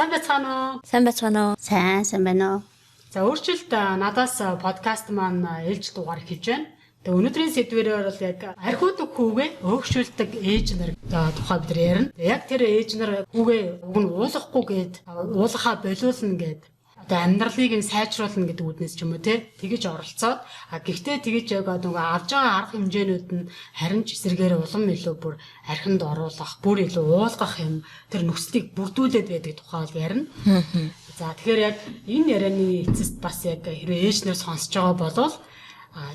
Сайн байцгаана уу? Сайн байцгаана уу? Сайн байна уу? За өөрчлөлт надаас подкаст маань ээлж дугаар хийж байна. Тэгээ өнөөдрийн сэдвээр бол яг архиудаг хүүгээ өөгшүүлдэг ээж нар тухай бид ярина. Яг тэр ээж нар хүүгээ уг нь уулахгүй гээд уулахаа болиулна гээд одоо амьдралыг нь сайжруулна гэдэг үднэс ч юм уу те тэгэж оролцоод гэхдээ тэгэж яг нөгөө авж байгаа арга хэмжээнүүд нь харин ч эсэргээр улам илүү бүр архинд оруулах, бүр илүү уулгах юм тэр нөхцөлийг бүрдүүлээд байдаг тухай бол ярина. За тэгэхээр яг энэ ярианы эцэст бас яг хэрвээ ээж нар сонсож байгаа болвол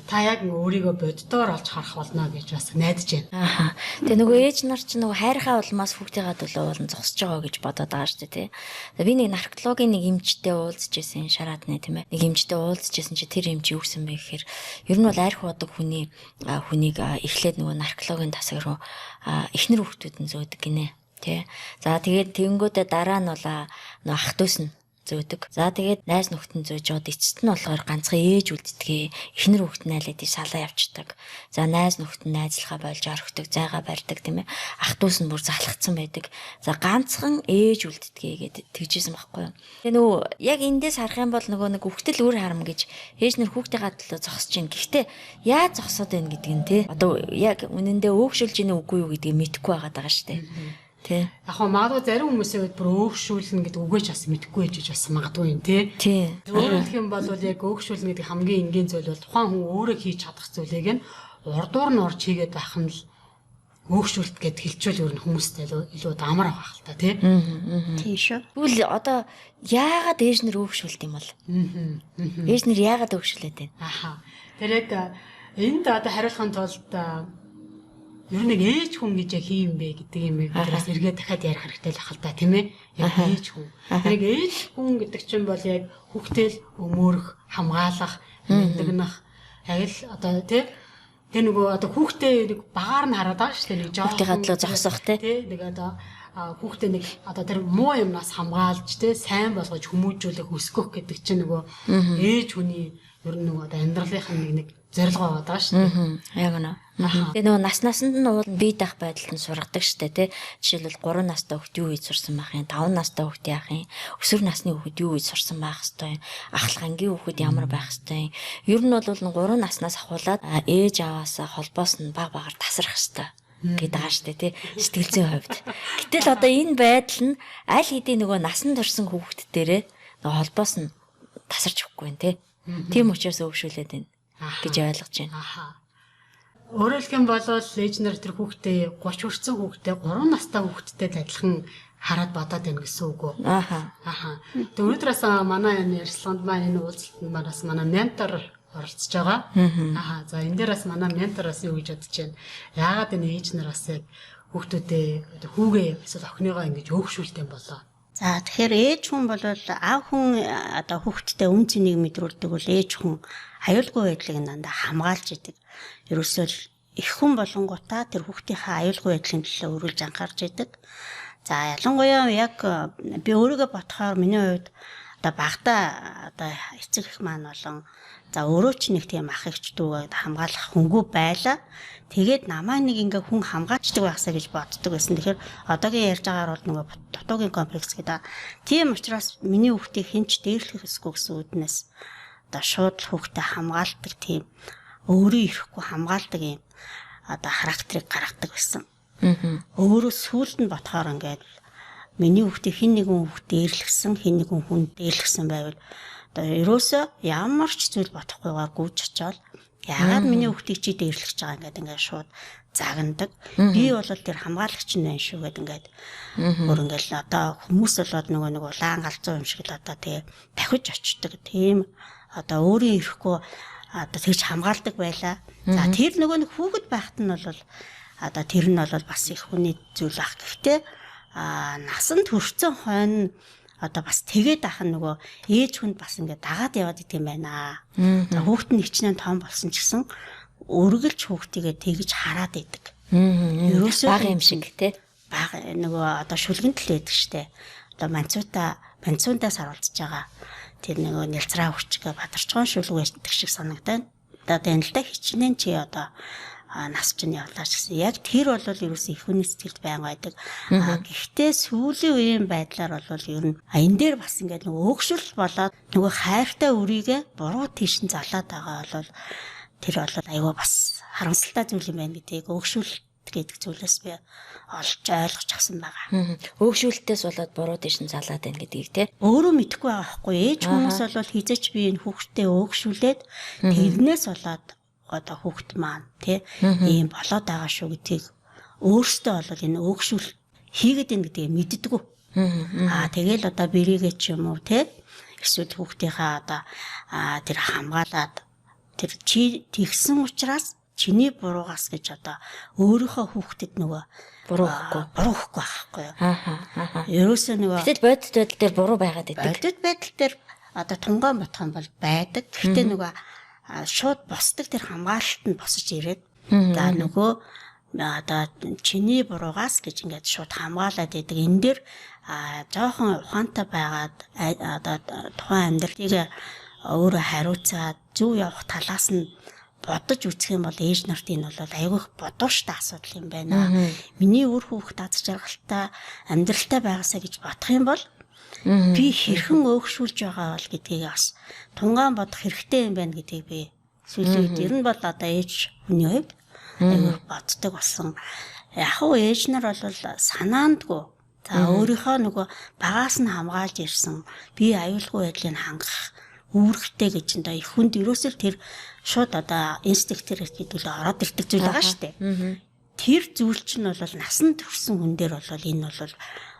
та яг өөрийгөө боддоор олж харах болно гэж бас найдаж байна. Тэгээ нөгөө ээж нар ч нөгөө хайрхаа улмаас хүүхдийнхаа төлөө уулан зогсож байгаа гэж бодоод байгаа шүү дээ тий. Би нэг наркологийн нэг эмчтэй уулзж ирсэн шараадны тийм ээ. Нэг эмчтэй уулзж ирсэн чи тэр эмч юу гэсэн бэ гэхээр ер нь бол арх удаг хүнийг эхлээд нөгөө наркологийн тасаг руу эхнэр хүүхдүүд нь зөөдөг гинэ тий. За тэгээд тэгэнгүүтээ дараа нь бол нөгөө ах дүүс нь зөөдөг. За тэгээд найз нөхдөд зөөж жоод эцэст нь болохоор ганцхан ээж үлддгээ. Эхнэр хүүхэд найлаад салаа явчихдаг. За найз нөхдөд найзлахаа болж орхидог, зайгаа барьдаг тийм ээ. Ах дүүс нь бүр залхацсан байдаг. За ганцхан ээж үлддгээ гэдэг тэгжсэн байхгүй юу. Тэгээ нөгөө яг эндээс харах юм бол нөгөө нэг хүүхдэл үр харам гэж ээж нар хүүхдийнхаа төлөө зогсож байна. Гэхдээ яаж зогсоод байна гэдэг нь тий. Одоо яг үнэндээ өөгшүүлж ийн үгүй юу гэдгийг мэдэхгүй байгаа шүү дээ. Тий. Яг магадгүй зарим хүмүүсийн үед бүр өөгшүүлнэ гэдэг үгөөч бас мэдэхгүй байж бас магадгүй юм тий. Өөрөөр хэлэх юм бол яг өөгшүүлнэ гэдэг хамгийн энгийн зүйл бол тухайн хүн өөрөө хийж чадах зүйлийг нь урдуур нь орж хийгээд байх нь л өөгшүүлэлт гэд хэлчихвэл ер нь хүмүүстэй илүү амар байх л та тий. Тийм шүү. Тэгвэл одоо яагаад ээж нар өөгшүүлт юм бол? Ээж нар яагаад өөгшүүлээд байна? Тэр яг энд одоо хариулахын тулд ер нь ээж хүн гэж яг хийм бэ гэдэг юм биднээс эргээд дахиад ярих хэрэгтэй л ахал та тийм ээ. Яг ээж хүн. Тэр ээж хүн гэдэг чинь бол яг хүүхдэл өмөрөх, хамгаалах, мэндэгнэх яг л одоо тий тэр нөгөө одоо хүүхдээ нэг багаар нь хараад байгаа шүү дээ нэг жоох хүүхдийн хадлаа зогсох тий нэг одоо хүүхдээ нэг одоо тэр муу юмнаас хамгаалж тий сайн болгож хүмүүжүүлэх өсгөх гэдэг чинь нөгөө ээж хүний ер нь нөгөө одоо амьдралынх нь нэг зорилгоо байгаа шүү дээ. Яг нэ. Тэгээ нөгөө наснд нь уул бие даах байдалд нь сургадаг штэ тий. Жишээлбэл 3 настай хүүхд юу хийж сурсан байх юм, 5 настай хүүхд яах юм, өсвөр насны хүүхд юу хийж сурсан байх хэвтэй, ахлах ангийн хүүхд ямар байх хэвтэй. Ер нь бол 3 наснаас ахуулаад ээж аваасаа холбоос нь баг багаар тасрах хэвтэй гэдэг байгаа штэ тий. Сэтгэл зүйн хувьд. Гэтэл одоо энэ байдал нь аль хэдийн нөгөө насанд орсон хүүхд дээрээ нөгөө холбоос нь тасарч өгөхгүй юм тий. Тийм учраас өөгшүүлээд байна гэж ойлгож байна. Өөрөөр хэлэх юм бол ээж нар тэр хүүхдээ 30 хүрсэн хүүхдээ 3 настай хүүхдтэй адилхан хараад бодоод байна гэсэн үг үү? Тэгээ өнөөдрөөс манай энэ ярилцлаганд маань энэ уулзалтанд манаас манай ментор оролцож байгаа. За энэ дээрээс манай ментороос юу гэж бодож байна? Яагаад энэ ээж нар бас яг хүүхдүүдээ хүүгээ эсвэл охиныгоо ингэж өөгшүүлдэг юм болоо? За тэгэхээр ээж хүн бол аав хүн одоо хүүхдтэй үн цэнийг мэдрүүлдэг бол ээж хүн аюулгүй байдлыг дандаа хамгаалж идэг. Ерөөсөө их хүн болонгуудаа тэр хүүхдийнхээ аюулгүй байдлын төлөө өрүүлж анхаарч идэг. За ялангуяа яг би өөрийгөө бодохоор миний хувьд одоо багтаа одоо эцэг их маань болон за өөрөө ч нэг тийм ах эгч дүүгээ хамгаалах хүнгүй байла. Тэгээд намаа нэг ингээ хүн хамгаалцдаг байхсаа гэж боддог байсан. Тэгэхээр одоогийн ярьж байгаагаар бол нөгөө дутуугийн комплекс гэдэг. Тийм учраас миний хүүхдийг хинч дээрлэх хэсгүй гэсэн үднээс одоо шууд хүүхдээ хамгаалдаг тийм өөрөө ирэхгүй хамгаалдаг юм одоо характерыг гаргадаг байсан. Өөрөө сүулт нь ботхоор ингээд миний хүүхдийг хин нэгэн хүүхд дээрлэхсэн, хин нэгэн хүн дээрлэхсэн байвал одоо ерөөсөө ямар ч зүйл бодохгүйгээр гүйж очоод яагаад миний хүүхдийг чи дээрлэж байгаа ингээд шууд загнадаг. Би бол тэр хамгаалагч нь байна шүү гэд ингээд өөр ингээд одоо хүмүүс болоод нөгөө улаан галзуу юм шиг л одоо тэгээ дахиж очдөг. Тийм одоо өөрийн ирэхгүй одоо тэгж хамгаалдаг байлаа. За тэр нөгөө нэг хүүхэд байхад нь бол одоо тэр нь бол бас их хүний зүйл ах. Гэхдээ насанд хүрсэн хойно одоо бас тэгээд ах нөгөө ээж хүнд бас ингээд дагаад яваад идэм байна. За хүүхэд нь хичнээн том болсон ч гэсэн өргөлж хүүхдийгээ тэгж хараад идэг. Ерөөсөө бага юм шиг тий. Бага нөгөө одоо шүлгэнт л байдаг штэ. Одоо манцуунаас харуулж байгаа. Тэр нөгөө нэлцраа хүчгээ бадарчгоон шүлэг байдаг шиг санагдана. Одоо энэ л да хичнээн чи одоо нас чинь явлаа ч гэсэн. Яг тэр бол ерөөсөө их хүний сэтгэлд байнга байдаг. Гэхдээ сүүлийн үеийн байдлаар бол ер нь энэ дээр бас ингээд нөгөө өөгшөл болоод нөгөө хайртай үрийгээ буруу тийш нь залаад байгаа бол тэр бол айгүй бас харамсалтай зүйл юм байна гэдгийг өөгшөл гэдэг зүйлээс би олж ойлгож авсан байгаа. Өөгшүүлэлтээс болоод буруу тийш нь залаад байна гэдгийг те. Өөрөө мэдэхгүй байгаа хгүй. Ээж хүмүүс бол хизээч би энэ хүүхдээ өөгшүүлээд тэрнээс болоод одоо хүүхд маань те ийм болоод байгаа шүү гэдгийг өөртөө бол энэ өөгшүүл хийгээд байна гэдгийг мэддэггүй. Тэгэл одоо бэрийгээ ч юм уу те эсвэл хүүхдийнхаа одоо тэр хамгаалаад тэр чи тэгсэн учраас чиний буруугаас гэж одоо өөрийнхөө хүүхдэд нөгөө буруу өгөхгүй байхгүй юу. Ерөөсөө нөгөө Тэгэд бодит байдал дээр буруу байгаад байдаг. Бодит байдал дээр одоо тунгаан ботхон бол байдаг. Гэхдээ нөгөө шууд босдог тэр хамгаалалт нь босож ирээд за нөгөө одоо чиний буруугаас гэж ингээд шууд хамгаалаад идэг. Энэ дээр жоохон ухаантай байгаад одоо тухайн амьдралыг өөрөө хариуцаад зөв явах талаас нь бодож үзэх юм бол ээж нарт энэ бол айгүйх бодооштой асуудал юм байна. Миний үр хүүхэд аз жаргалтай амьдралтай байгаасаа гэж бодох юм бол би хэрхэн өөгшүүлж байгаа бол гэдгийг бас тунгаан бодох хэрэгтэй юм байна гэдгийг би сүүлийн үед ер нь бол одоо ээж хүний хувьд айгүйх боддог болсон. Яг уу ээж нар бол санаандгүй за өөрийнхөө нөгөө багаас нь хамгаалж ирсэн би аюулгүй байдлыг хангах үүрэгтэй гэж энэ их хүнд ерөөсөө тэр шууд одоо инстинктээр гэдэг л ороод ирдэг зүйл байгаа шүү дээ. Тэр зүйл чинь бол насанд төрсэн хүн дээр бол энэ бол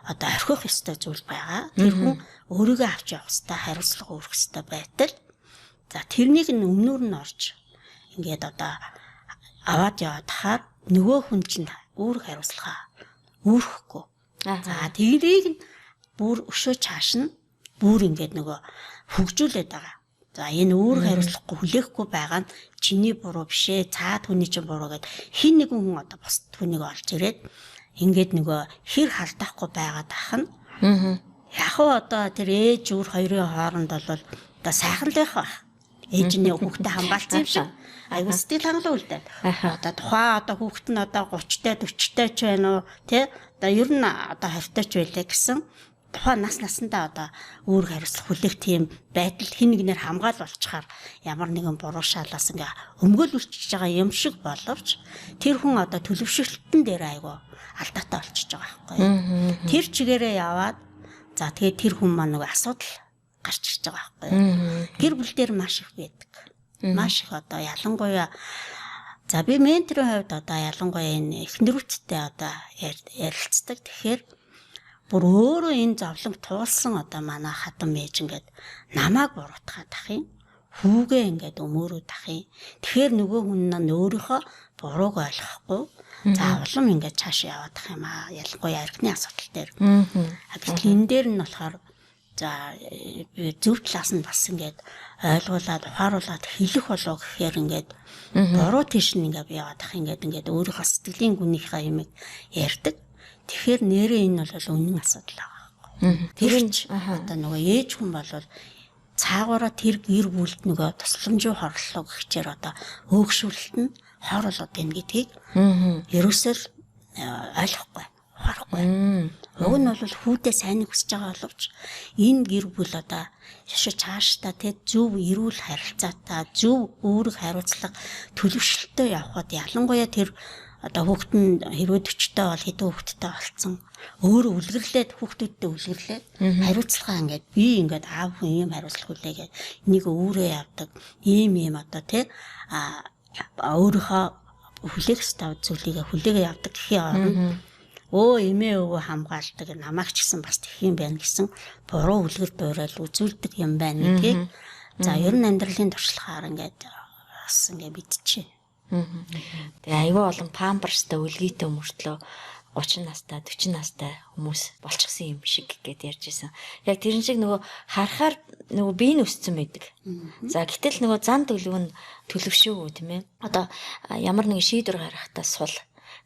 одоо орхих ёстой зүйл байгаа. Тэр хүн өөрийгөө авч явах ёстой, хариуцлага өргөх ёстой байтал. За тэрнийг нь өмнөр нь орж ингээд одоо аваад яваад хахаар нөгөө хүн чинь өөр хариуцлага үүрхэхгүй. За тэрийг нь бүр өшөө чааш нь бүр ингээд нөгөө хөгжүүлээд байгаа. За энэ өөр хариуцлагагүй хүлээхгүй байгаа нь чиний буруу биш ээ. Цаад хүний чинь буруу гэд хин нэгэн хүн одоо бос хүнийг олж ирээд ингээд нөгөө хэр халдаахгүй байгаад ах нь. Яг уу одоо тэр ээж өөр хоёрын хооронд бол одоо сайхан л байх ба. Ээжний хүүхдэд хамгаалсан юм шиг. Айгу сэтгэл хангалуун үлдээд. Одоо тухайн одоо хүүхэд нь одоо 30-тай 40-тай ч байна уу тий? Одоо ер нь одоо 20-тай ч байлаа гэсэн тухайн насандаа одоо өөр хариуцлага хүлээх тийм байдал хин нэгнээр хамгаал болчихаар ямар нэгэн буруу шалаас ингээ өмгөөлүүлчихэж байгаа юм шиг боловч тэр хүн одоо төлөвшөлтөн дээр айгу алдаатай болчихж байгаа байхгүй. Тэр чигээрээ яваад за тэгээ тэр хүн маань нөгөө асуудал гарч ирж байгаа байхгүй. Гэр бүл дээр маш их байдаг. Маш их одоо ялангуяа за би менторын хувьд одоо ялангуяа энэ эхнэрүүдтэй одоо ярилцдаг. Тэгэхээр бүр өөрөө энэ зовлонг туулсан одоо манай хатан ээж ингээд намайг буруутгаад ах юм. Хүүгээ ингээд өмөрөөд ах юм. Тэгэхээр нөгөө хүн нь өөрийнхөө бурууг ойлгохгүй за улам ингээд цааш яваад ах юм аа. Ялангуяа архины асуудал дээр. Гэтэл энэ дээр нь болохоор за зөв талаас нь бас ингээд ойлгуулад ухааруулад хэлэх болов гэхээр ингээд буруу тийш нь ингээд яваад ах ингээд өөрийнхөө сэтгэлийн гүнийхээ юмыг ярьдаг. Тэгэхээр нэрээ энэ бол үнэн асуудал байгаа. Тэр нь одоо нөгөө ээж хүн бол цаагаараа тэр гэр бүлд нөгөө тусламжийн хорлолоо гихчээр одоо өөгшүүлэлт нь хор болоод байна гэдгийг ерөөсөө ойлгохгүй, ухаарахгүй. Уг нь бол хүүдээ сайн хүсэж байгаа боловч энэ гэр бүл одоо яшаа цаашдаа тэ зөв эрүүл харилцаатай, зөв үүрэг хариуцлага төлөвшөлтөй явхад ялангуяа тэр одоо хүүхэд нь хэрвээ 40-тай бол хэдэн хүүхэдтэй болцсон өөрөө үлгэрлээд хүүхдүүдтэй үлгэрлээд хариуцлага ингээд би ингээд аав хүн юм хариуцлага хүлээгээд энийг өөрөө явдаг ийм одоо тий өөрийнхөө хүлээх ёстой зүйлийг хүлээгээ явдаг гэхийн оронд эмээ өвөө хамгаалдаг намайг ч гэсэн бас тэх юм байна гэсэн буруу үлгэр дуурал үзүүлдэг юм байна гэдгийг за ер нь амьдралын туршлагаар ингээд бас ингээд мэдчихэв. Тэгээ аюу олон памперстай үлгийтэй мөртлөө 30 настай 40 настай хүмүүс болчихсон юм шиг гэдээ ярьж исэн. Яг тэрэн шиг нөгөө харахаар нөгөө бие нь өссөн байдаг. За гэтэл нөгөө зан төлөв нь төлөвшөөгүй тийм ээ. Одоо ямар нэгэн шийдвэр гаргахтаа сул.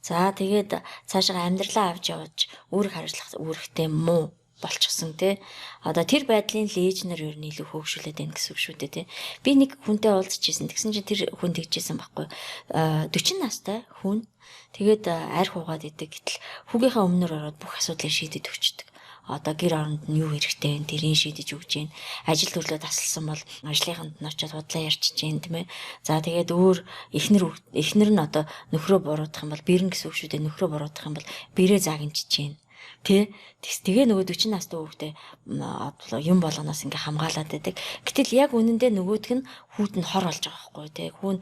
За тэгээд цаашаа амьдралаа авч явж үүрэг хариуцлага үүрэгтэй муу болчихсон тий. Одоо тэр байдлын лежнер ер нь илүү хөөгшүүлээд байна гэсэн үг шүү дээ тий. Би нэг хүнтэй уулзчихсан. Тэгсэн чинь тэр хүн тэгжсэн байхгүй. 40 настай хүн. Тэгээд арх угаад идэг. Гэтэл хүүгийнхаа өмнөр ороод бүх асуудлыг шийдэд өгчдөг. Одоо гэр оронд нь юу хэрэгтэй вэ? Тэрийг шийдэж өгч जैन. Ажил төрлөө тасалсан бол ажлынханд нь очиод худлаа ярьчих जैन тийм ээ. За тэгээд өөр эхнэр нь одоо нөхрөө буруутгах юм бол бэрн гэсэн үг шүү дээ. Нөхрөө буруутгах юм бол бэрээ загинчиж जैन. Тэ тэгээ нөгөө 40 настай хүүхдээ юм болгоноос ингээ хамгаалаад байдаг. Гэтэл яг үнэндээ нөгөөдг нь хүүт нь хор болж байгаа байхгүй тий. Хүүн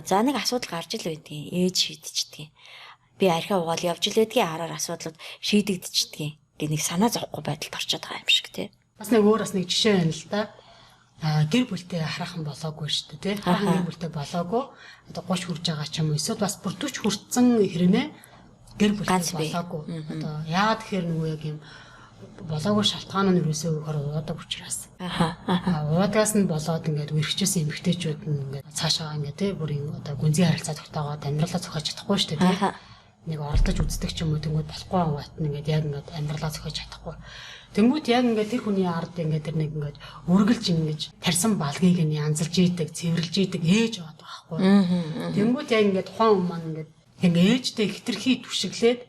за нэг асуудал гарч ил байдгийн ээж шийдчихдэг. Би архиа угаал явж л байдгийн араар асуудлууд шийдэгдчихдэг. Гэ нэг санаа зовхгүй байдалд орчод байгаа юм шиг тий. Бас нэг өөр бас нэг жишээ байна л да. Гэр бүлтэй хараахан болоогүй шүү дээ тий. Хараахан гэр бүлтэй болоогүй. Одоо 30 хүрж байгаа ч юм уу. Эсвэл бас бүр 40 хүрсэн хэрнээ гэр бүлтэй болоогүй. Одоо яагаад тэгэхээр нөгөө яг юм болоогүй шалтгаан нь юусоо өгөхөр уудаг учраас. Уудагаас нь болоод ингээд үргэлжсэн эмэгтэйчүүд нь ингээд цаашаа ингээд тий бүр юм одоо гүнзгий харилцаа тогтоогоод амьдралаа зохиож чадахгүй шүү дээ тий. Нэг оролдож үздэг ч юм уу тэнгууд болохгүй аваад ингээд яг ингээд амьдралаа зохиож чадахгүй. Тэнгууд яг ингээд тэр хүний ард ингээд тэр нэг ингээд үргэлж ингэж тарсан балгийг нь янзалж ийдэг, цэвэрлж ийдэг ээж аваад байгаа байхгүй. Тэнгууд яг ингээд тухайн хүн маань ингээд ээжтэй хитрхи түшиглээд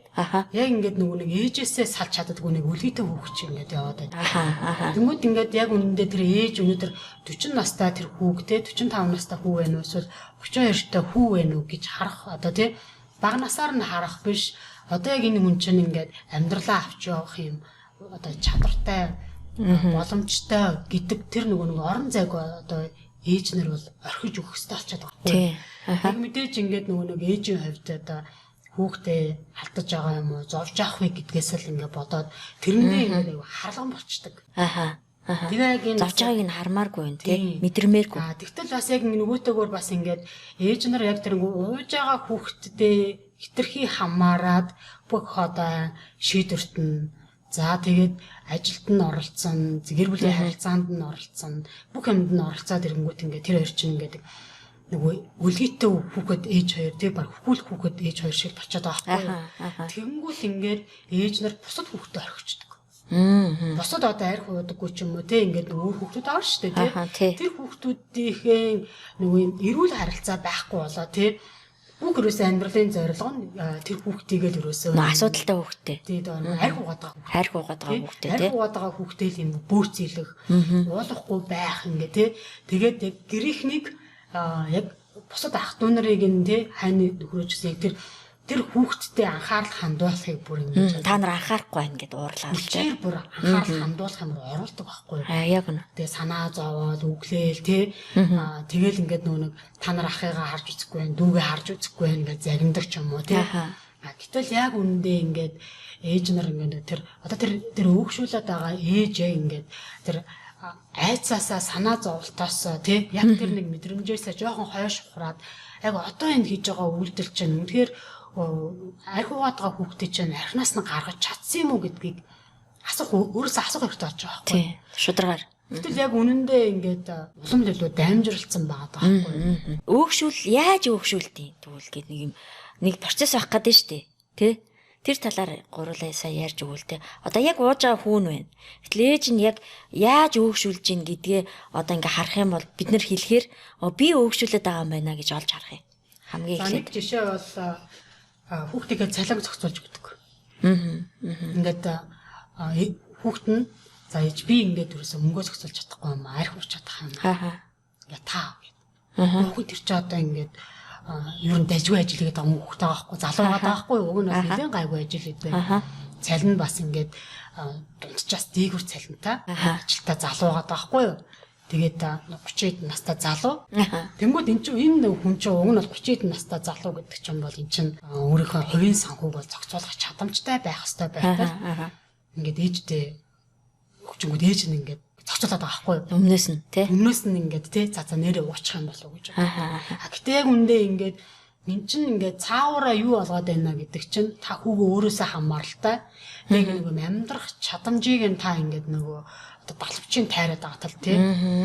яг ингээд нөгөө нэг ээжээсээ салж чаддаггүй нэг үлгийтэй хүүхч ингээд яваад байна. Тэнгүүд ингээд яг үнэндээ тэр ээж өнөөдөр 40 настай тэр хүүхдээ 45 настай хүү байна уу эсвэл 32 та хүү байна уу гэж харах одоо тий бага насаар нь харах биш. Одоо яг энэ хүн чинь ингээд амьдралаа авч явах юм одоо чадвартай боломжтой гэдэг тэр нөгөө нэг орон зайг одоо ээж нар бол орхиж өгөх хэрэгтэй болчиход байгаа байхгүй. Яг мэдээж ингээд нөгөө нэг ээжийн хувьд одоо хүүхдээ халтаж байгаа юм уу, зовж авах вэ гэдгээс л ингээд бодоод тэрэндээ ингээд харлган болчдөг. Тэгээ яг энэ зовж байгааг нь хармааргүй юм тий, мэдэрмээргүй. Тэгтэл бас яг нөгөөтэйгөр бас ингээд ээж нар яг тэр ууж байгаа хүүхдтэй хитрхи хамаарад бүх одоо шийдвэрт нь за тэгээд ажилд нь оролцсон, гэр бүлийн харилцаанд нь оролцсон, бүх юмд нь оролцоод ирэнгүүт ингээд тэр хоёр чинь ингээд нөгөө үлгийтэй хүүхэд ээж хоёр тий баг хөхүүлэх хүүхэд ээж хоёр шиг болчиход байгаа байхгүй. Тэгэнгүүт ингээд ээж нар бусад хүүхдэд орхичдөг. Бусад одоо арх уудаггүй ч юм уу тий ингээд нөгөө хүүхдүүд авна шүү дээ тий. Тэр хүүхдүүдийнхээ нөгөө эрүүл харилцаа байхгүй болоо тий бүх ерөөсөө амьдралын зорилго нь тэр хүүхдийг л ерөөсөө асуудалтай хүүхдтэй. Тэгээд арх угаад байгаа хүүхдтэй тий. Арх угаад байгаа хүүхдтэй л юм бөөцөөлөх, уулахгүй байх ингээ тий. Тэгээд гэрийнхнийг яг бусад ах дүү нарыг нь тий хайны нөхрөөжсөн яг тэр хүүхдтэй анхаарал хандуулахыг бүр ингэж та нар анхаарахгүй байна гэд уурлаа л тий. Бүр анхаарал хандуулах юм оруулдаг байхгүй юу? Яг нь. Тэгээ санаа зовоод үглээл тий. Тэгэл ингээд нэг та нар ахыгаа харж үзэхгүй байх, дүүгээ харж үзэхгүй байх гэж загиндаг ч юм уу тий. Гэтэл яг үнэндээ ингээд ээж нар ингээд тэр өөгшүүлээд байгаа ээжээ ингээд тэр айцаасаа санаа зовлтоос тий яг тэр нэг мэдрэмжээсээ жоохон хойш ухраад яг одоо энэ хийж байгаа үйлдэл чинь үнэхээр архиугаатгаа хүүхдээ чинь архинаас нь гаргаж чадсан юм уу гэдгийг өөрөөсөө асуух хэрэгтэй болж байгаа байхгүй. Тий. Шударгаар. Гэтэл яг үнэндээ ингээд улам илүү дамжиралцсан байгаа байхгүй. Өөгшүүл яаж өөгшүүлдэг тэгвэл гээд нэг процесс байх гэдэг нь шүү дээ. Тэ? Тэр талаар гурлаа сая ярьж өгвөл тэ. Одоо яг ууж байгаа хүүн байна. Гэтэл ээж нь яг яаж өөгшүүлж гин гэдгээ одоо ингээ харах юм бол бид нэр хэлэхээр би өөгшүүлээд байгаа юм байна гэж олж харах юм. Хамгийн эхлээд. Нэг жишээ бол хүүхдийгээ цалинг зохицуулж өгдөг. Ингээд хүүхд нь за ээж би ингээд ерөөсөө мөнгөө зохицуулж чадахгүй юм арх ууч чадах юм. Ингээ таа гэд. Хүүхд тэр чи одоо ингээд ер нь дажгүй ажил хийгээд байгаа хүүхдтэй байгаа байхгүй залуу байгаа байхгүй уг нь бас нэлээд гайгүй ажил хийдэг. Цалин бас ингээд дунджаас дээгүр цалинтай ажилтаа залуу байгаа байхгүй юу. Тэгээд 30 настай залуу. Тэнгүүд энэ хүн чинь уг нь бол 30 настай залуу гэдэг чинь бол эн чинь өөрийнхөө хувийн санхүүг бол зохицуулах чадамжтай байх хэрэгтэй байдаг. Ингээд ээжтэй хүчингүүд ээж нь ингээд зохицуулаад байгаа байхгүй юу? Өмнөөс нь тий. Өмнөөс нь ингээд тий за нэрээ уучих юм болов уу гэж. Гэтэ яг үндэ ингээд эн чинь ингээд цаавараа юу болгоод байна гэдэг чинь та хүүгөө өөрөөсөө хамааралтай. Яг нэг амьдрах чадамжийг нь та ингээд нөгөө одоо балвчийн тайраад байгаа тал тий.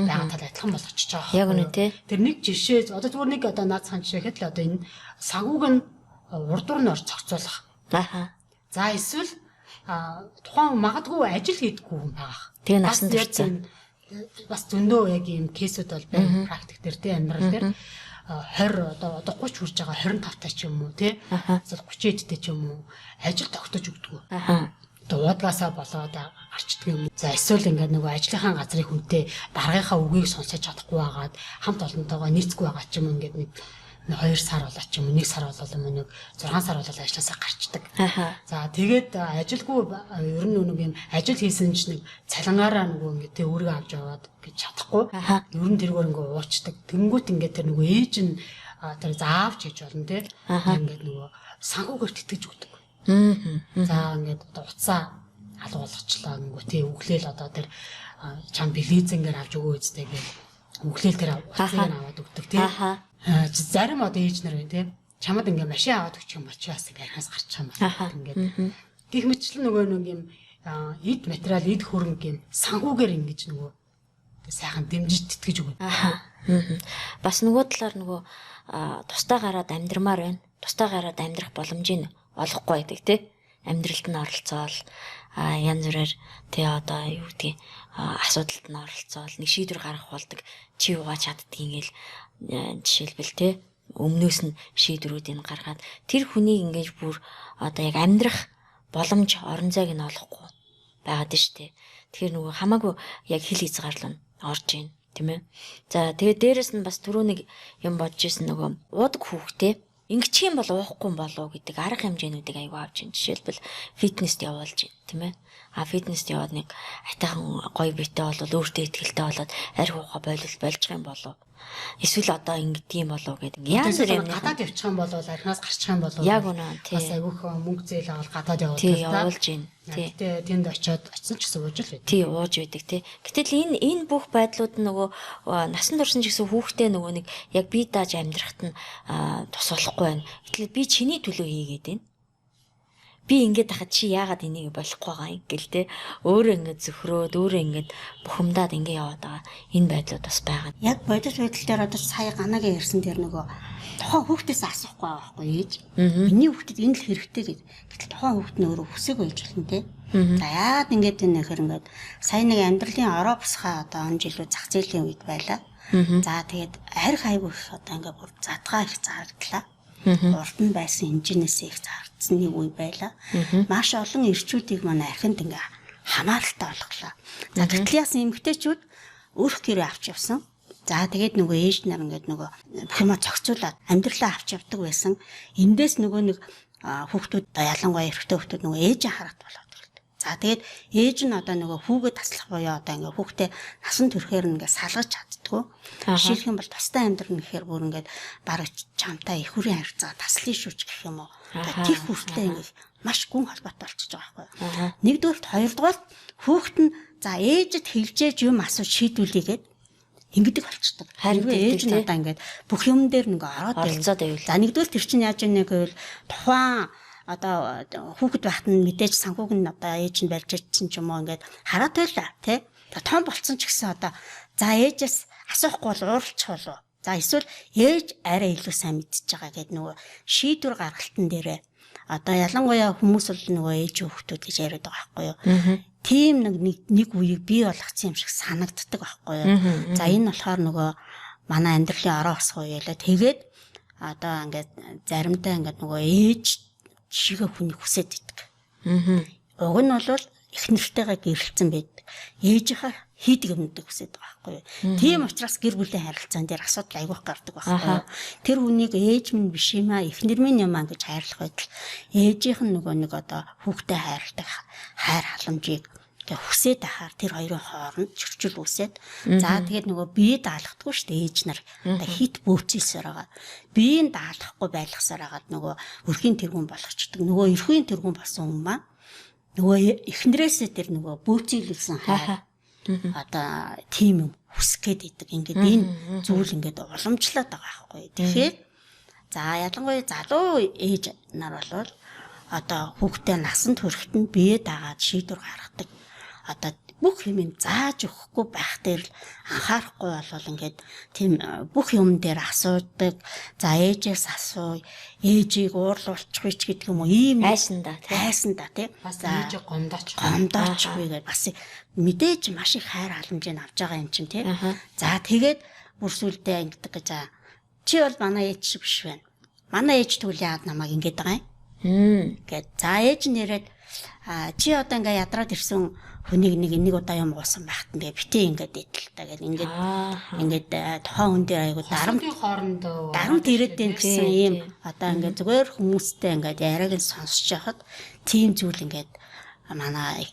Байгаа тал адилхан болгочихж байгаа. Яг үнэ тий. Тэр нэг жишээ одоо зүгээр нэг одоо наацхан жишээ гэхэд л одоо энэ сагууг нь урдуур нь орж зохицуулах. За эсвэл тухайн магадгүй ажил хийдэггүй хүн байгаа. Тэгээ насан туршсан. Бас зөндөө яг ийм кейсүүд бол байна практик дээр тий амьдрал дээр 20 одоо 30 хүрж байгаа 25 таа ч юм уу тий 30 эдтэй ч юм уу ажил тогтож өгдөг. Одоо уудгаасаа болоод гарчдаг юм. За эсвэл ингээд нөгөө ажлынхаа газрын хүнтэй даргийнхаа үгийг сонсож чадахгүй байгаад хамт олонтойгоо нийцгүй байгаа ч юм ингээд нэг 2 сар болоо ч юм уу 1 сар болоо нэг 6 сар болоо ажилласаа гарчдаг. За тэгээд ажилгүй ер нь нэг юм ажил хийсэн чинь нэг цалингаараа нөгөө ингээд тэг өөрийгөө авч яваад гэж чадахгүй. Ер нь тэргээр ингээд уучдаг. Тэнгүүт ингээд тэр нөгөө ээж нь тэр заавч хийж болно те. Ингээд нөгөө санхүүгээр тэтгэж өгдөг. За ингээд одоо уцаа алгуулгачлаа нөгөө тэг өглөөл одоо тэр чам билизэнгээр авч өгөө үстэй гэж өглөөл тэр уцыг аваад өгдөг те. Зарим одоо ээж нар байна тийм чамд ингээ машин аваад өгчих юм бол чи бас ингээ архаас гарчих юм байна ингээд гих мэтчлэн нөгөө нэг юм эд материал эд хөрөнгө юм санхүүгээр ингэж нөгөө сайхан дэмжиж тэтгэж өгнө. Бас нөгөө талаар нөгөө тустай гараад амьдрмаар байна. Тустай гараад амьдрах боломжийг олохгүй байдаг тий. Амьдралд нь оролцоол янз бүрээр тий одоо юу гэдгийг асуудалд нь оролцоол нэг шийдвэр гаргах болдог чи юугаа чаддгийг ингээл жишээлбэл те өмнөөс нь шийдвэрүүдийг гаргаад тэр хүнийг ингэж бүр одоо яг амьдрах боломж орон зайг нь олохгүй байгаад нь штэ. Тэгэхээр нөгөө хамаагүй яг хил хязгаарлал нь орж ийн тийм ээ. За тэгээд дээрэс нь бас түрүү нэг юм бодож ирсэн нөгөө уудаг хүүхдээ ингэчих юм бол уухгүй болов гэдэг арга хэмжээнүүдийг аягүй авч ийн. Жишээлбэл фитнест явуулж ийн тийм ээ. Фитнест яваад нэг айтайхан гоё биетэй болол өөртөө ихтэй болоод арх ухаа болж юм болов. Эсвэл одоо ингэдэм болов гэдэг. Янз бүр юм гадаад явчих юм бол архинаас гарчих юм бол яг үнэ тий. Бас айгүйх мөнгө зээл авал гадаад явуулдаг. Тий явуулж ийн. Тий. Тэнд очиод очсон ч гэсэн ууж л байдаг. Тий ууж байдаг тий. Гэтэл энэ бүх байдлууд нөгөө насан турш ч гэсэн хүүхдээ нөгөө нэг яг бие дааж амьдрахад нь тус болохгүй байна. Гэтэл би чиний төлөө хийгээд байна. Би ингэж хахад чи яагаад энийг болохгүй байгаа юм гэл те өөрөө ингэж зөхрөөд өөрөө ингэж бухимдаад ингэ яваад байгаа энэ байдлууд бас байгаа. Яг бодис байдал дээр одоо сая ганагийн ярьсан тэр нөгөө тухайн хүүхдээс асуухгүй байгаа байхгүй ээж. Миний хүүхдэд энэ л хэрэгтэй гэд. Гэтэл тухайн хүүхд нь өөрөө хүсээгүй байж болно те. За яагаад ингэж энэ нөхөр ингэж сая нэг амьдралын ороо босхоо одоо он жилүү зах зээлийн үед байлаа. За тэгээд арх айгүй их одоо ингэ бүр задгаа их зардлаа. Урд нь байсан хэмжээнээс их зардсан нэг үе байла. Маш олон ирчүүдийг манай архинд ингээ хамааралтай олголоо. За гэтэл яасан эмгтээчүүд өөрх гэрээ авч явсан. За тэгээд нөгөө ээж нар ингээд нөгөө бүх юма зохицуулаад амьдралаа авч явдаг байсан. Эндээс нөгөө нэг хүүхдүүд ялангуяа эрэгтэй хүүхдүүд нөгөө ээжээ хараад болоод ирдэг. За тэгээд ээж нь одоо нөгөө хүүгээ таслах буюу одоо ингээ хүүхдээ насан туршээр ингээ салгаж чаддгүй. Жишээлх юм бол тустай амьдрын гэхээр бүр ингээд бараг чамтай их хүрийн харьцаа таслын шүүч гэх юм уу. Тэр хүүхдээ ингээ маш гүн холбоотой болчихж байгаа байхгүй. Нэгдүгээрт хоёрдугаарт хүүхд нь за ээжэд хэлжээж юм асууж шийдүүлээгээд ингэдэг болчихдог. Харин ээж нь одоо ингээд бүх юм дээр нэг ороод байвал. За нэгдүгээр тэр чинь яаж яах вэ гэвэл тухайн одоо хүүхэд байхад нь мэдээж санхүүг нь одоо ээж нь барьж ирсэн ч юм уу ингээд хараад байлаа тий. Том болцсон ч гэсэн одоо за ээжээс асуухгүй бол ууралчих болов. За эсвэл ээж арай илүү сайн мэдчихэж байгаа гэдэг нөгөө шийдвэр гаргалтын дээрээ одоо ялангуяа хүмүүс бол нөгөө ээж хүүхдүүд гэж яриад байгаа байхгүй юу. Тийм нэг үеийг бий болгоцсон юм шиг санагддаг байхгүй юу. За энэ болохоор нөгөө манай амьдралын ороо босх үе ялаа. Тэгээд одоо ингээд заримдаа ингээд нөгөө ээж жишгээ хүний хүсэж идэг. Уг нь бол их нэртэйгээ гэрэлцэн байдаг. Ээжийнхаа хийдэг юмнуудыг хүсэж байгаа байхгүй юу. Тийм учраас гэр бүлийн харилцаан дээр асуудал айгүйх гардаг байхгүй юу. Тэр хүнийг ээж минь биш юм аа, эхнэр минь юм аа гэж хайрлах байтал ээжийнх нь нөгөө нэг одоо хүүхдэд хайрладаг хайр халамжийг тэгээ хүсээд ахаар тэр хоёрын хооронд чөрчил үсээд за тэгээд нөгөө бие даалгахгүй шүү дээ ээж нар одоо хит бөөцөлсөөр байгаа. Биеийг даалгахгүй байлгасаар хагаад нөгөө өрхийн тэргүүн болгочдөг. Нөгөө эрхийн тэргүүн болсон хүн маа нөгөө эхнэрээсээ тэр нөгөө бөөцөлүүлсэн хайр одоо тийм юм хүсэх гээд идэг. Ингээд энэ зүйл ингээд уламжлаад байгаа байхгүй. Тэгэхээр за ялангуяа залуу ээж нар бол одоо хүүхдээ насан туршид нь бие дагаад шийдвэр гаргадаг. Одоо бүх юм зааж өгөхгүй байх дээр л анхаарахгүй болвол ингээд тийм бүх юм дээр асуудаг. За ээжээс асуу, ээжийг уурлуулчихгүй ч гэдэг юм уу ийм айсандаа тий. Бас ээж гомдооч гомдоочгүй гэж бас мэдээж маш их хайр халамжийг авч байгаа юм чинь тий. За тэгээд бүр сүлдээ ингэдэг гэж чи бол манай ээж шиг биш байна. Манай ээж тэгвэл яад намайг ингэж байгаа юм. Гэт за ээж нэрээд чи одоо ингээ ядраад ирсэн хүнийг нэг удаа юм уусан байхад ингээ битээ ингээд идэлтэй гэл ингээд тухайн хүн дээр айгу дарамт ирээд den гэсэн ийм одоо ингээ зүгээр хүмүүстэй ингээ яриаг нь сонсож яхад тийм зүйл ингээд манай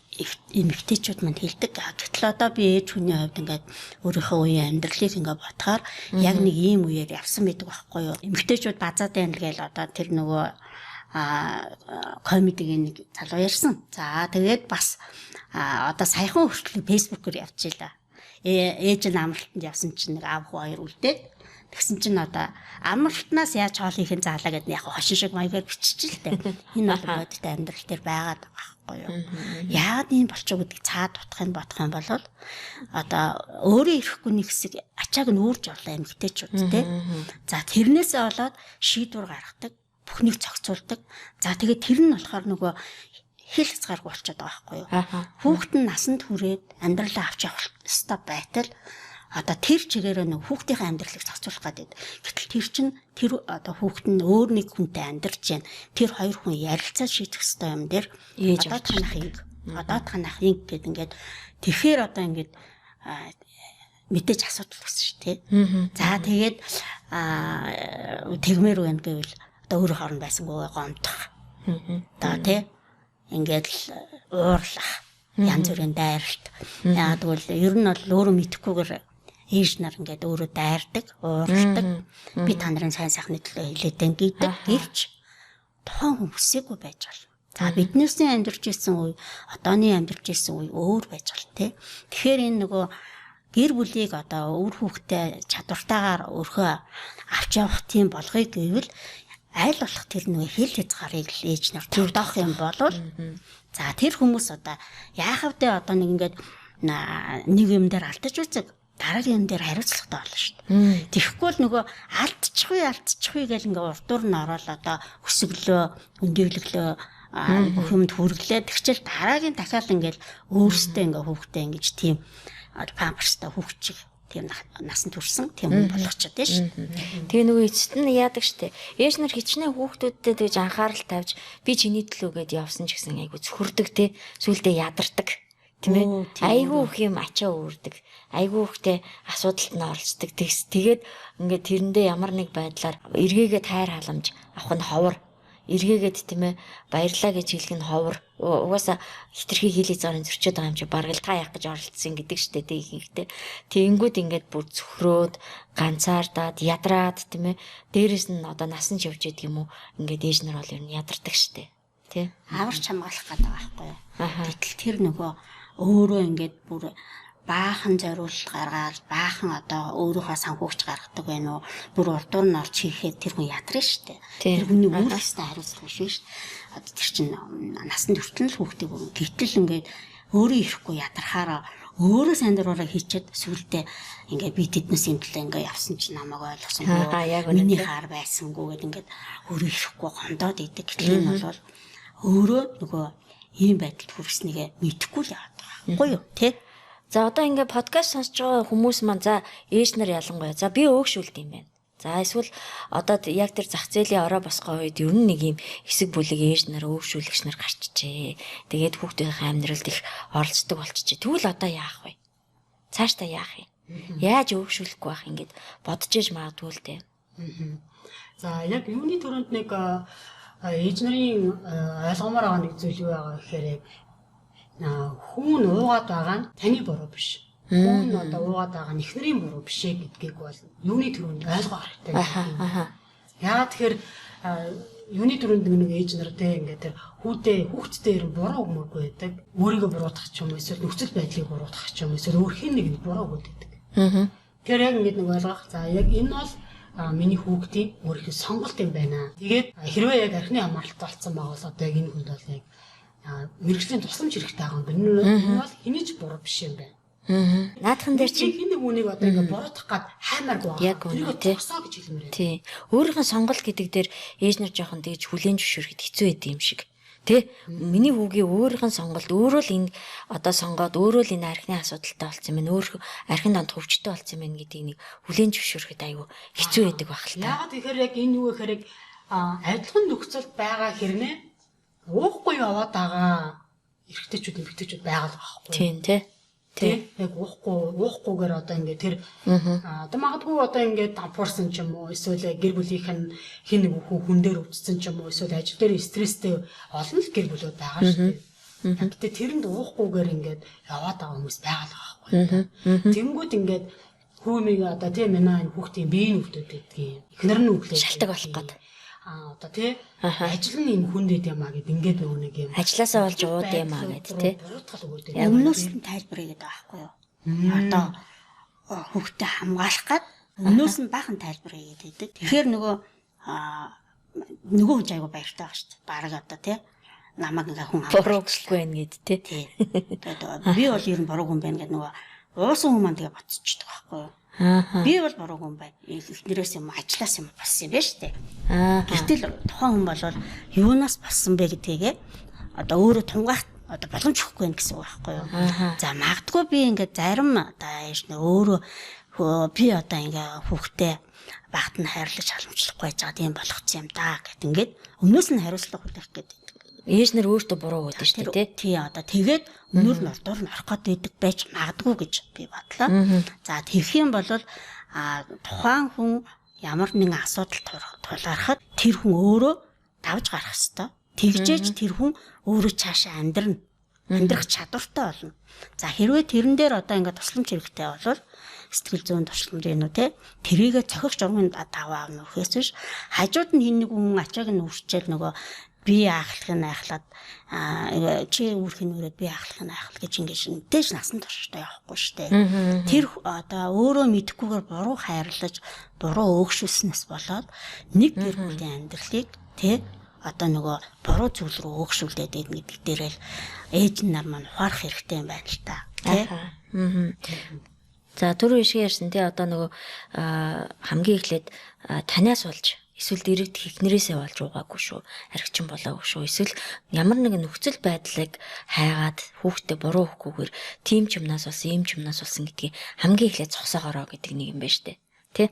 эмэгтэйчүүд манд хэлдэг. Гэтэл одоо би ээж хүний хувьд ингээд өөрийнхөө үеийн амьдралыг ингээ бодохоор яг нэг ийм үеэр явсан байдаг байхгүй юу. Эмэгтэйчүүд базаад байна гээл одоо тэр нөгөө комедигийн нэг залуу ярьсан. За тэгээд бас одоо саяхан хүртэл фэйсбүүкээр явчихлаа. Ээж нь амралтанд явсан чинь нэг аав хоёр үлдээд тэгсэн чинь одоо амралтнаас яаж хоол хийхин заалаа гэдэг нь яг хошин шиг маягаар биччихлээ. Энэ бол бодит амьдрал дээр байгаад байгаа байхгүй юу. Яагаад ийм болчих вэ гэдгийг цаад бодох юм бол одоо өөрөө ирэхгүй нэг хэсэг ачааг нь үүрж орлоо эмэгтэйчүүд те. За тэрнээсээ болоод шийдвэр гаргадаг, бүхнийг зохицуулдаг. За тэгээд тэр нь болохоор нөгөө хэл хязгааргүй болчиход байгаа байхгүй юу. Хүүхэд нь насанд хүрээд амьдралаа авч явах ёстой байтал одоо тэр чигээрээ нэг хүүхдийн амьдралыг зохицуулах гэдэг. Гэтэл тэр чинь тэр одоо хүүхэд нь өөр нэг хүнтэй амьдарч байна. Тэр хоёр хүн ярилцаад шийдэх ёстой юм дээр одоо танах юм гэдэг ингээд тэгэхээр одоо ингээд мэдээж асуудал үүсэж шүү дээ. За тэгээд тэгмээр байна гэвэл одоо өөр хооронд байсангүй гомдох. Одоо тий ингээд уурлах янз бүрийн дайралт. Яагаад гэвэл ер нь бол өөрөө мэдхгүйгээр ээж нар ингээд өөрөө дайрдаг, уурладаг. Би та нарын сайн сайхны төлөө хэлээдэн гэдэг. Гэвч тухайн хүмүүсээгүй байж болно. За биднээсээ амьдарч ирсэн үе, одооний амьдарч ирсэн үе өөр байж болно тий. Тэгэхээр энэ нөгөө гэр бүлийг одоо өөр хүүхдэд чадвартайгаар өөрхөө авч явах тийм болгоё гэвэл аль болох тэр нөгөө хэл хязгаарыг л ээж нар тогтоох юм болвол за тэр хүмүүс одоо яахав дээ одоо нэг ингээд нэг юм дээр алдаж үзэг дараагийн юм дээр хариуцлагатай болно шүү дээ. Тэгэхгүй л нөгөө алдчихгүй гэл ингээд урдуур нь ороод одоо өсөглөө, өндөвлөглөө бүх юмд хүргэлээ. Тэгчэл дараагийн дахиад ингээд өөрсдөө ингээд хүүхдээ ингэж тийм памперстай хүүхчиг тийм насанд хүрсэн тийм хүн болгочиход тийм шүү. Тэгээ нөгөө эцэст нь яадаг штэ. Ээж нар хичнээн хүүхдүүдтэй тэгж анхаарал тавьж би чиний төлөө гэд явсан ч гэсэн айгу зөвхөрдөг те. Сүулдэ ядардаг. Тийм ээ. Айгу их юм ачаа өөрдөг. Айгу ихтэй асуудалд нь оролцдог. Тэгээд ингээд тэрэндээ ямар нэг байдлаар эргээгээд хайр халамж авах нь ховор. Эргээгээд тийм ээ баярлаа гэж хэлэх нь ховор. Угаасаа хитрхи хийлий зарын зөрчөөд байгаа юм чи бараг л та яах гэж оролцсон гэдэг штэ тэг ихтэй. Тэгэнгүүт ингээд бүр зөвхрөөд ганцаардаад ядраад тийм ээ. Дээрээс нь одоо насан ч явж идэг юм уу. Ингээд ээж нар бол ер нь ядардаг штэ. Тэ. Аварч хамгаалах гэдэг байхгүй юу. Гэтэл тэр нөгөө өөрөө ингээд бүр баахан зориулт гаргаад баахан одоо өөрийнхөө санхүүгч гаргадаг байх уу бүр урдуур нь орж хийхэд тэр хүн ядрна штэ. Тэр хүний үүрэг хэвээр хариуцлага биш шүү дээ. Тэр чинь насанд хүртэл л хүүхдийг гэтэл ингээд өөрөө ирэхгүй ядархаараа өөрөө сайн дураараа хийчихэд сүулдэ ингээд би тэднээс юм төлөө ингээд явсан чинь намайг ойлгосон. Миний хаар байсангүй гэд ингээд өөрөө ирэхгүй гондоод идэг. Гэтэл энэ бол өөрөө нөгөө ийм байдалд хүрснэгээ мэдхгүй л яваад байгаа. Үгүй юу тий? За одоо ингээ подкаст сонсож байгаа хүмүүс маань за ээж нар ялангуяа за би өөгшүүлд юм байна. За эсвэл одоо яг тэр зах зээлийн ороо босгоо үед ер нь нэг юм хэсэг бүлэг ээж нар өөгшүүлэгч нар гарчжээ. Тэгээд хүүхдийнхээ амьдралд их оролцдог болчихжээ. Тэгвэл одоо яах вэ? Цаашдаа яах юм? Яаж өөгшүүлэхгүй байх ингээд бодож иж магадгүй л дээ. За яг юуны төрөнд нэг ээж нарын ойлгомоор байгаа нэг зүйл юу байгаа гэхээр хүн уугаад байгаа нь таны буруу биш. Хүн одоо уугаад байгаа нь эхнэрийн буруу биш гэдгийг бол юуны төрөнд ойлгох хэрэгтэй. Яагаад тэгэхээр юуны төрөнд нэг ээж нар те ингээд тэр хүүхдтэй ер нь буруу өгмөргүй байдаг. Өөрийгөө буруутгах ч юм уу эсвэл нөхцөл байдлыг буруутгах ч юм уу эсвэл өөр хин нэг буруу өгдөг. Тэгэхээр яг ингээд нэг ойлгох. За яг энэ бол миний хүүхдийн өөрийнхөө сонголт юм байна. Тэгээд хэрвээ яг архины амралт болсон байгаа бол одоо яг энэ хүнд бол яг мэрэгжлийн тусламж хэрэгтэй байгаа юм байна. Энэ бол хинэж буруу биш юм байна. Наадхан дээр чинь хин нэг үнийг одоо ингээ буруутгах гад хаймааргүй байгаа. Яг үнэ тий. Тосоо гэж хэлмээр байна. Тий. Өөрийнхөө сонголт гэдэг дээр ээж нар жоохон тэгж хүлээн зөвшөөрөхөд хэцүү байд юм шиг. Тэ миний хүүгийн өөрийнх нь сонголт өөрөө л энэ одоо сонгоод өөрөө л энэ архины асуудалтай болсон юм байна. Өөр архин донд хөвчтэй болсон юм байна гэдгийг нэг хүлээн зөвшөөрөхөд айгүй хэцүү байдаг байх л та. Яагаад тэгэхээр яг энэ юу гэхээр адилхан нөхцөлд байгаа хэрнээ уухгүй яваад байгаа эрэгтэйчүүд эмэгтэйчүүд байгаа л байхгүй. Тийм тий. Тэг яг уухгүйгээр одоо ингээд тэр одоо магадгүй одоо ингээд дампуурсан ч юм уу эсвэл гэр бүлийнх нь хин нэг хүн дээр өвдсөн ч юм уу эсвэл ажил дээр стресстэй олон л гэр бүлүүд байгаа шүү дээ. Гэтэ тэрэнд уухгүйгээр ингээд яваад байгаа хүмүүс байгаа л байхгүй. Тэнгүүд ингээд хүүмиг одоо тийм манай энэ хүүхдийн биеийн өвдөд гэдгийг эхнэр нь өглөө шалтгаан болох гээд одоо тий ажил нь юм хүндэд юмаа гэд ингээд нэг юм ажилласаа болж ууд юмаа гэд тий өмнөөс нь тайлбарыг гэдэг байхгүй юу одоо хүүхдэд хамгаалах гад өмнөөс нь баахан тайлбарыг гэдэг. Тэгэхээр нөгөө хүн айгу баяртай байгаа шүү дээ. Бараг одоо тий намайг ингээ хүн буруугүй байх гэд тий би бол ер нь буруу хүн байна гэдэг нөгөө уусан хүн маань тэгээ ботчихдог байхгүй юу. Би бол буруу хүн байна. Эхнэрээс юм ажиллаас юм болсон юм байна шүү дээ. Гэтэл тухайн хүн бол юунаас болсон бэ гэдгээгээ одоо өөрөө тунгаах одоо боломж өгөхгүй байх гэсэн үг байхгүй юу. За магадгүй би ингээд зарим одоо яаш нэ өөрөө би одоо ингээ хүүхдээ багт нь хайрлаж халамжлахгүй байж байгаа тийм болгоцсон юм да гэт ингээд өмнөөс нь хариуцлага хүлээх гэдэг. Ээж нар өөртөө буруу гэдэг шүү дээ тий одоо тэгээд өнөр нь ордоор нь орох гэдэг байж магадгүй гэж би бодлоо. За тэгэх юм бол тухайн хүн ямар нэгэн асуудал тулгархад тэр хүн өөрөө давж гарах ёстой. Тэгжээч тэр хүн өөрөө цаашаа амьдрах чадвартай болно. За хэрвээ тэрэн дээр одоо ингээд тусламж хэрэгтэй бол сэтгэл зүйн тусламж юм уу те тэрийгэ цохих журмын даваа нөхөөс биш хажууд нь хин нэг хүн ачааг нь үрчээл нөгөө би ахлахын айхлаад чи үүрхэн өрөөд би ахлахын айхлах гэж ингэж мэдээж насан турштай явахгүй штэ. Тэр одоо өөрөө мэдхгүйгээр буруу хайрлаж буруу өөгшүүлснээс болоод нэг гэр бүлийн амьдралыг тэ одоо нөгөө буруу зүйл рүү өөгшүүлээд идэх гэдэг дээрээ ээж нар маань ухаарах хэрэгтэй юм байна л та. Тэ. За түрүү ишгээ ярьсан тий одоо нөгөө хамгийн эхлээд танаас болж эсвэл дэрэгдэх эхнэрээсээ болж угаагүй шүү. Архичин болоогүй шүү. Эсвэл ямар нэгэн нөхцөл байдлыг хайгаад хүүхдээ буруу өгөхгүйгээр тийм ч юмнаас болсон, ийм ч юмнаас болсон гэдгийг хамгийн эхлээд зогсоогоороо гэдэг нэг юм байна штэ. Тэ?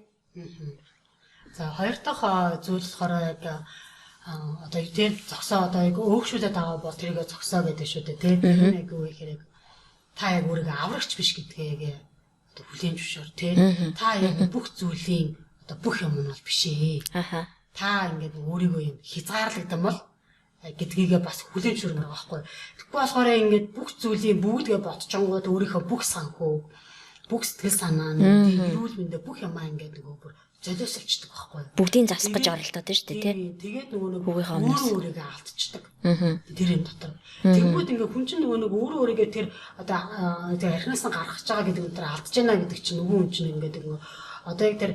За хоёр дахь зүйл болохоор яг одоо тийм зогсоо одоо яг өөгшүүлээд байгаа бол тэрийгэ зогсоо гэдэг шүү дээ. Тэ? Яг юу гэхээр та яг өөрийгөө аврагч биш гэдгээ одоо хүлээн зөвшөөр тэ. Та яг бүх зүйлийн одоо бүх юм нь бол биш ээ. Та ингээд өөрийгөө юм хязгаарлагдсан бол гэдгийгээ бас хүлээн зөвшөөрнө байхгүй. Тэгэхгүй болохоор ингээд бүх зүйлийн бүгдгээ бодчонгууд өөрийнхөө бүх санхүү, бүх сэтгэл санаа нь эрүүл мэндэ бүх юмаа ингээд нөгөө бүр золиослчдаг байхгүй. Бүгдийг засах гэж оролдоод байна шүү дээ тий. Тэгээд нөгөө өөрийгөө алдчихдаг. Тэр юм дотор. Тэгвэл ингээд хүн чинь нөгөө өөрийгөө тэр одоо архинаас нь гаргаж байгаа гэдэг нь тэр алдж байна гэдэг чинь нөгөө хүн чинь ингээд одоо яг тэр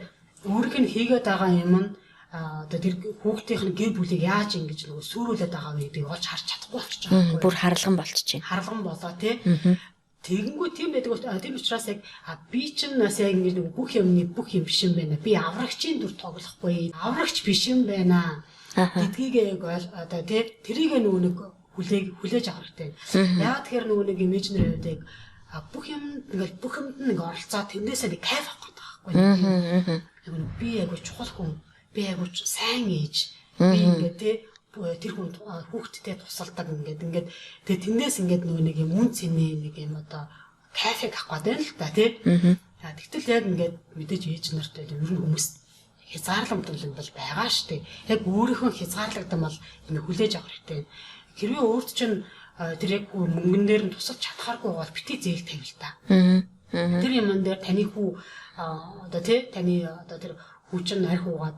өөрийнх нь хийгээд байгаа юм нь одоо тэр хүүхдийнх нь гэр бүлийг яаж ингэж нөгөө сүрүүлээд байгаа вэ гэдгийг олж харж чадахгүй болчих жоох. Бүр харалган болчих. Харалган болоо тий. Тэгэнгүүт тийм байдаг. Тийм учраас яг би чинь бас яг ингэж нөгөө бүх юм биш юм байна. Би аврагчийн дүр тоглохгүй. Аврагч биш юм байна. Гэдгийг яг одоо тий тэрийг нөгөө нэг хүлээж авах хэрэгтэй. Яагаад тэгэхээр нөгөө нэг имижнэр байдаг бүх юм ингээл бүх юмд нэг оролцоо тэрнээсээ нэг кайф авах гэдэг. Би яг чухал хүн, би яг сайн ээж, би ингээд тэр хүн хүүхдтэй тусалдаг ингээд тэгээ тэндээс ингээд нэг юм үн цэнэ нэг юм одоо кайфыг авах гэдэг л та тий. Тэгтэл яг ингээд мэдээж ээж нартай ер нь хүмүүс хязгаарламжтай бол байгаа шүү дээ. Яг өөрийнхөө хязгаарлагдсан бол ингээд хүлээж авах хэрэгтэй. Хэрвээ өөрт чинь тэр яг мөнгөн дээр нь тусалж чадхааргүй бол бити зээл тавил та. Тэр юмн дээр таны хүү одоо тий таны одоо тэр хүүчин арх уугаад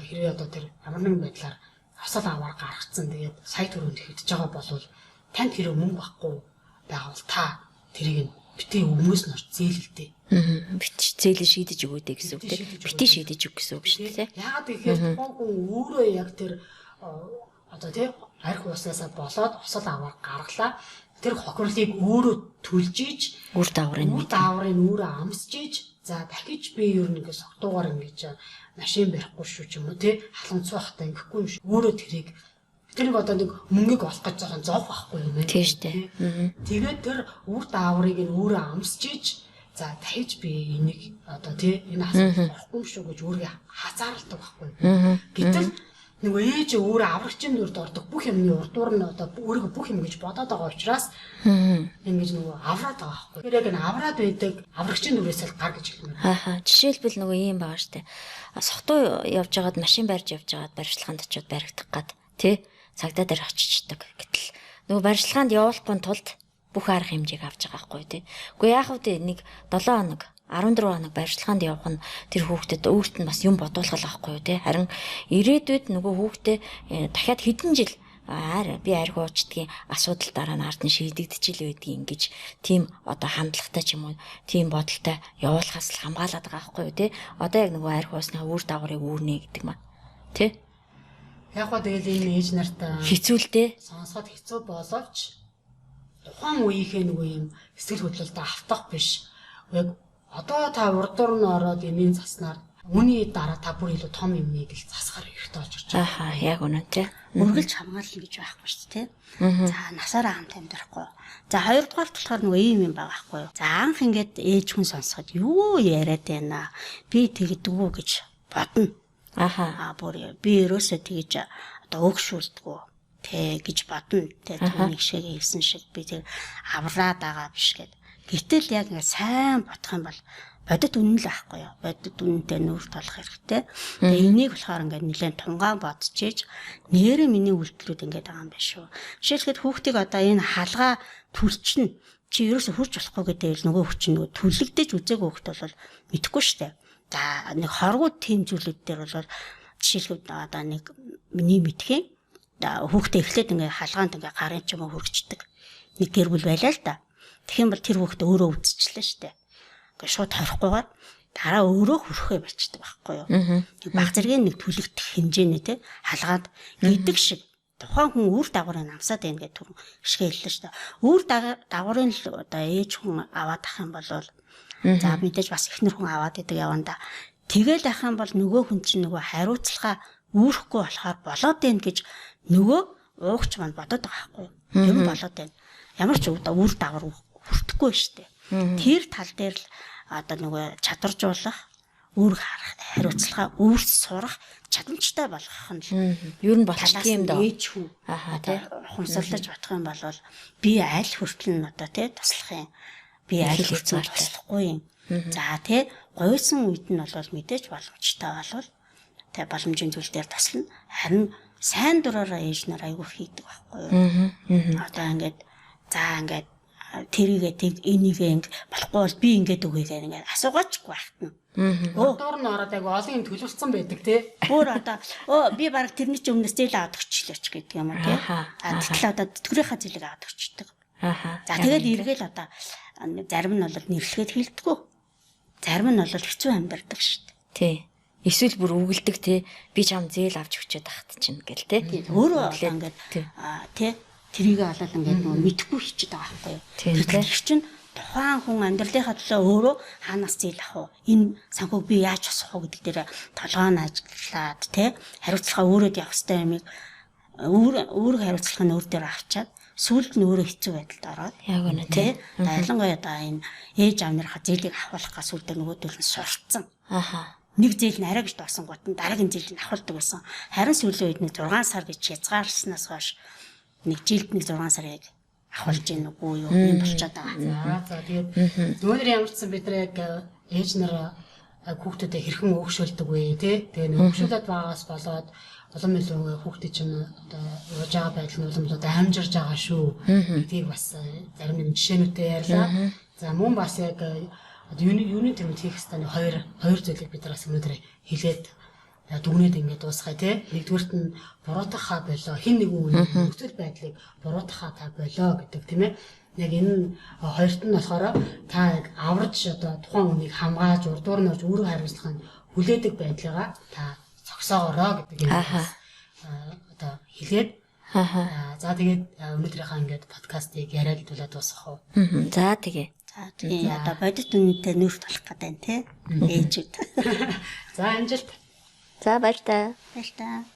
хэрвээ одоо тэр ямар нэгэн байдлаар асал аваар гаргацсан тэгээд сая төгрөнд хэвдэж байгаа бол танд хэрэг мөнгө байхгүй байгаа бол та тэрийг бити өмнөөс нь орж зээлэлдээ. Бити зээлээ шийдэж өгөөдэй гэсэн үг тий. Бити шийдэж өг гэсэн үг шүү дээ. Яагаад гэхээр тухайн хүн өөрөө яг тэр одоо тий арх ууснасаа болоод осол аваар гаргалаа. Тэр хохирлыг өөрөө түлж ийж Үр дааврын өөрөө амсж ийж за дахиж би ер нь ингээд согтуугаар ингэж машин барихгүй шүү ч юм уу тий халамцсан байхдаа ингэхгүй юм шүү. Өөрөө тэрийг тэр нэг одоо нэг мөнгөг олох гэж байгаа зов байхгүй юм байна. Тийм шүү дээ. Тэгээд тэр үр дааврыг нь өөрөө амсж ийж за дахиж би энийг одоо тий энэ асуудал орохгүй шүү гэж өөрийгөө хазаарладаг байхгүй. Гэтэл нөгөө ээж өөрөө аврагчийн дүрд ордог бүх юмны урдуур нь одоо өөрийгөө бүх юм гэж бодоод байгаа учраас ингэж нөгөө авраад байгаа байхгүй. Тэр яг н авраад байдаг аврагчийн дүрээс л гар гэж хэлмээр. Жишээлбэл нөгөө юм байгаа штэ. Сохтуу явж байгаад машин барьж явж байгаад барилганд очиод баригдах гад тий цагдаа дээр очичдаг. Гэтэл нөгөө барилганд явуулахгүй тулд бүх арга хэмжээг авч байгаа байхгүй тий. Үгүй яах вэ нэг 7 хоног 14 хоног барилганд явах нь тэр хүүхдэд өөрт нь бас юм бодуулах байхгүй юу тий. Харин ирээдүйд нөгөө хүүхдээ дахиад хэдэн жил би арх уучдгийн асуудал дараа нь ард нь шийдэгдчихэл байдгийг ингэж тийм одоо хандлагатай ч юм уу тийм бодолтой явуулахаас л хамгаалаад байгаа байхгүй юу тий. Одоо яг нөгөө арх уусны үр дагаврыг үүрнэ гэдэг маань тий. Яг гоо тэгэл энэ ээж нарт хэцүүлдэ сонсоход хэцүү боловч тухайн үеийнхээ нөгөө юм сэтгэл хөдлөлтөд автах биш. Яг одоо та урдуур нь ороод эмийн заснаар үүний дараа та бүр илүү том юмныг л засахаар хэрэгтэй болж ирж байгаа. Яг үнэн тий. Үргэлж хамгаална гэж байхгүй шүү дээ. За насаараа хамт амьдрахгүй. За хоёрдугаар болохоор нөгөө ийм юм байгаа байхгүй юу. За анх ингээд ээж хүн сонсоход юу яриад байна. Би тэгдэггүй гэж бодно. Бүр би ерөөсөө тэгж одоо өгшүүлдэггүй тэ гэж бодно. Тэ түүний шиг хэлсэн шиг би тэг авраад байгаа биш гэд. Гэтэл яг ингэ сайн бодох юм бол бодит үнэн л байхгүй юу. Бодит үнэнтэй нүүр толох хэрэгтэй. Тэгээ энийг болохоор ингээд нэлээд тунгаан бодчихээж нэрээ миний үйлдэлүүд ингээд байгаа юм байна шүү. Жишээлбэл хүүхдийг одоо энэ хаалгаа төрчин чи ерөөсө хурж болохгүй гэдэг нөгөө хүчин нөгөө түлэгдэж үзээгүй хүүхд бол мэдэхгүй штэ. За нэг хоргууд тийм зүйлүүд дээр бол жишээлбэл одоо нэг миний мэдхийн хүүхдээ эхлээд ингээд хаалгаанд ингээд гарын ч юм уу хөргчдөг. Нэг гэр бүл байлаа л да. Тэгэх юм бол тэр хүүхдээ өөрөө үдчихлээ штэ. Ингээд шууд хорихгүйгээр дараа өөрөө хөрөхөө болчдөг байхгүй юу. Баг зэргийн нэг түлэгдэх хэмжээний те халгаад гэдэг шиг тухайн хүн үр дагаврын амсаад байна гэдэг түр шиг хэллээ штэ. Үр дагаврын л одоо ээж хүн аваад ах юм бол за мэдээж бас эхнэр хүн аваад идэг яванда тэгэл ах юм бол нөгөө хүн чинь нөгөө хариуцлага үүрэхгүй болохоор болоод байна гэж нөгөө уугч маань бодоод байгаа байхгүй юу. Юм болоод байна. Ямар ч үр дагавар хүртэхгүй штэ. Тэр тал дээр л одоо нөгөө чадваржуулах, үр хариуцлага, өөрс сурах чадамжтай болгох нь ер нь болчих юм даа. Ээж хүн тий хумсалдаж бодох юм бол би аль хүртэл нь одоо тий туслах юм. Би аль хүртэл туслахгүй юм. За тий гойсон үед нь бол мэдээж боломжтой болвол тий боломжийн зүйл дээр туслана. Харин сайн дураараа ээж нар айгүй хийдэг байхгүй юу. Одоо ингээд за ингээд тэрийгээ энийгээ ингэ болохгүй бол би ингээд үгээгээ ингээд асуугаачгүй байхтана. Доор нь ороод айгүй олон юм төлөвлөсөн байдаг тий. Бүр одоо би баг тэрний ч өмнөөс зээл аваад өгчлөөч гэдэг юм уу тий. Тэгтэл одоо тэтгэврийнхаа зээлийг аваад өгчдөг. За тэгэл эргээл одоо зарим нь бол нэрлэхэд хилдэггүй. Зарим нь бол хэцүү амьдардаг шүү дээ. Тий. Эсвэл бүр үгэлдэг тий. Би чам зээл авч өгчөөд ахт чинь гэл тий. Өөрөө ингээд тий тэрийг олоод ингээд нөгөө мэдхгүй хичээд байгаа байхгүй юу. Тэгэхээр чинь тухайн хүн амьдралынхаа төлөө өөрөө хаанаас зээл авах вэ? Энэ санхүүг би яаж босгох вэ гэдэг дээр толгойн ажиллаад тий хариуцлага өөрөө явах хэрэгтэй юмыг өөрөө хариуцлага нь өөр дээр авчаад сүүлд нь өөрөө хэцүү байдалд ороод яг үнэ тий ялангуяа одоо энэ ээж аав нарынхаа зээлийг авахлахаа сүүлдээ нөгөөдөл нь сурцсан. Нэг зээл нь арай гэж доосон гот нь дараагийн зээл нь авахдаг байсан. Харин сүүлийн үед нэг 6 сар гэж хязгаарснаас хойш нэг жилд нэг 6 сар яг авахулж гин үгүй юу юм болчиход байгаа. За тэгээд өнөөдөр ямар ч сан бид нар яг ээж нар хүүхдүүдэд хэрхэн өөгшүүлдэг вэ тий. Тэгээд өөгшүүлээд байгаас болоод улам илүү хүүхдүүд чинь одоо явж байгаа байдал нь улам илүү амжирж байгаа шүү. Гэдгийг бас зарим нэг жишээнүүдэд ярьлаа. За мөн бас яг юуны тэмдэг хийх хэвээр хоёр зүйлийг бид нараас өнөөдөр хэлээд дүгнээд ингээд дуусгая тий. Нэгдүгээрт нь буруутгахаа болоо хин нэг үн нөхцөл байдлыг буруутгахаа та болоо гэдэг тийм ээ. Яг энэ хоёрт нь болохоор та яг аварж одоо тухайн үнийг хамгааж урдуур нь орж өөрөө хариуцлах нь хүлээдэг байдлаа та зогсоогоорой гэдэг юм. Одоо хэлээд За тэгээд өнөөдрийнхээ ингээд подкастыг яриад дуулаад дуусгах уу? За тэгээ. За тэгээ одоо бодит үнэтэй нүүрт болох гэдэг нь тий. Ээжүүд. За амжилт. За баяр та. Баяр та.